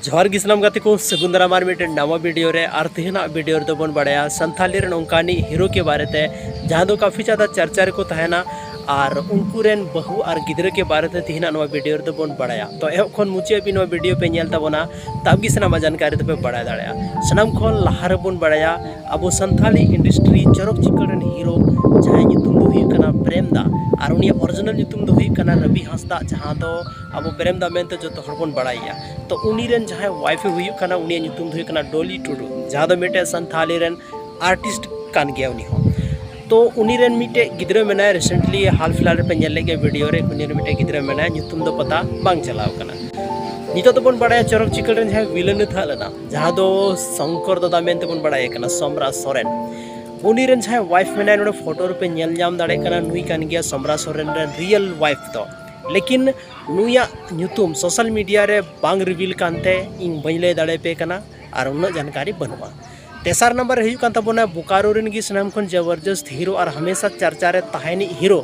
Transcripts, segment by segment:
जोहार गिसलाम गाते को सगुंदरा मार मिटे नवा वीडियो रे और तेहना वीडियो रे बन बड़ाया संथाली रे उनकानी हीरो के बारे ते जहां दो काफी ज्यादा चर्चा को तहना और उनको रेन बहु और गिदरे के बारे ते तेहना नवा वीडियो रे बन बड़ाया तो एह खन मुचे भी नवा वीडियो पे नेल तबना तब gi सनाम जानकारी ते पे बड़ा दाड़या सनाम खन लहार बन बड़ाया अब संथाली इंडस्ट्री चरक चिकल रेन हीरो जहां नितुम दो हुई कना प्रेमदा और उनी ओरिजिनल नितुम दो हुई कना रवि हंसदा जहां दो अब प्रेमदा मेनते जो हर बन बड़ाया तो उनी रेन जहां वाइफ हुई कना उनी नितुम दो हुई कना डोली टुडू जहां दो मेटे संथाली रेन आर्टिस्ट कान गया उनी हो तो उनी रेन मिटे गिद्रे मेना रिसेंटली हाल फिलहाल पे नेल लेगे वीडियो रे उनी रे मिटे गिद्रे मेना नितुम दो पता बांग चलाव कना नितो तो बन बड़ाया चरक चिकल रेन जहां विलन था लेना जहां दो शंकर दादा मेनते बन बड़ाया कना समरा सोरेन उनी रेन जहां वाइफ मेना नोडे फोटो रे पे नेल जाम दाड़े कना नुई कान गया समरा सोरेन रे रियल वाइफ तो लेकिन नुया न्यूतुम सोशल मीडिया रे बांग रिवील कानते इन बइले दाड़े पे कना और उन जानकारी बनवा तेसार नंबर हुई कान तबोना बोकारो रेन गी सनाम खन जबरदस्त हीरो और हमेशा चर्चा रे तहानी हीरो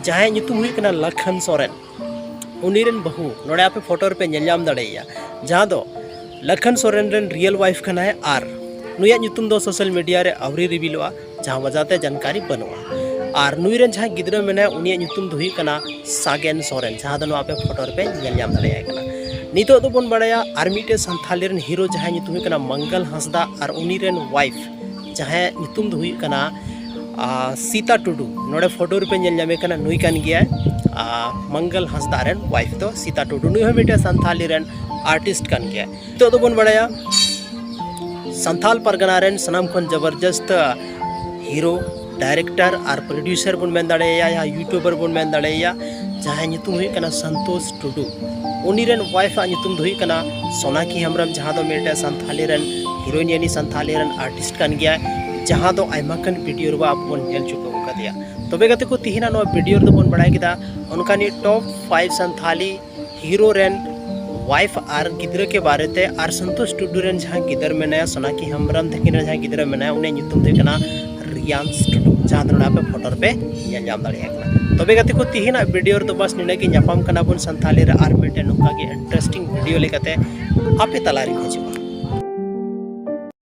जहां न्यूतुम हुई कना लखन सोरेन उनी रेन बहु नोडे आपे फोटो रे पे नेल जाम दाड़ेया जहां दो Lakhan Soren rain real wife कना है और नुया न्यूतुम दो सोशल मीडिया रे आवरी रिवीलवा जहां वजाते जानकारी बनवा और नुई रेन जहां गिद्रा मेना उनी न्यूतुम दो हुई कना सागेन सोरेन जहां दो आपे फोटो रे पे नेल जाम दाड़ेया कना नितो दो बन बड़ाया और मिटे संथाली रेन हीरो जहां न्यूतुम हुई कना मंगल हंसदा और उनी रेन वाइफ जहां न्यूतुम दो हुई कना सीता टुडू नोडे फोटो रे पे नेल जामे कना नुई कान गया मंगल हंसदा रेन वाइफ तो सीता टुडू नुई हो मिटे संथाली रेन आर्टिस्ट कान गया तो दो बन बड़ाया संथाल परगना रेन सनाम खन जबरदस्त हीरो डायरेक्टर और प्रोड्यूसर बन मेन दाड़ेया या यूट्यूबर बन मेन दाड़ेया जहां न्यूतुम हुई कना संतोष टुडू उनी रेन वाइफ आ न्यूतुम हुई कना सोनाकी हेम्ब्रम जहां दो मेटे संथाली रेन हीरोइन यानी संथाली रेन आर्टिस्ट कान गया जहां दो आयमा कन वीडियो रे आप बन नेल चुको कदिया तबे गते को तिहिना नो वीडियो रे बन बड़ाय किदा उनकानी टॉप 5 संथाली हीरो रेन वाइफ और गिद्रे के बारे ते और संतोष टुडू रेन जहां गिदर मेना सोनाकी हेम्ब्रम तकिन जहां गिद्रे मेना उनी न्यूतुम हुई कना रियांस टुडू जहां दो आपे फोटो पे नेल जाम दाड़ेया कना तबे गते को तिहिना वीडियो रे तो बस निने की ᱧᱟᱯᱟᱢ कना बन संथाली रे आर मिटे नुका के इंटरेस्टिंग वीडियो लेकते आपे तलारी हजूआ।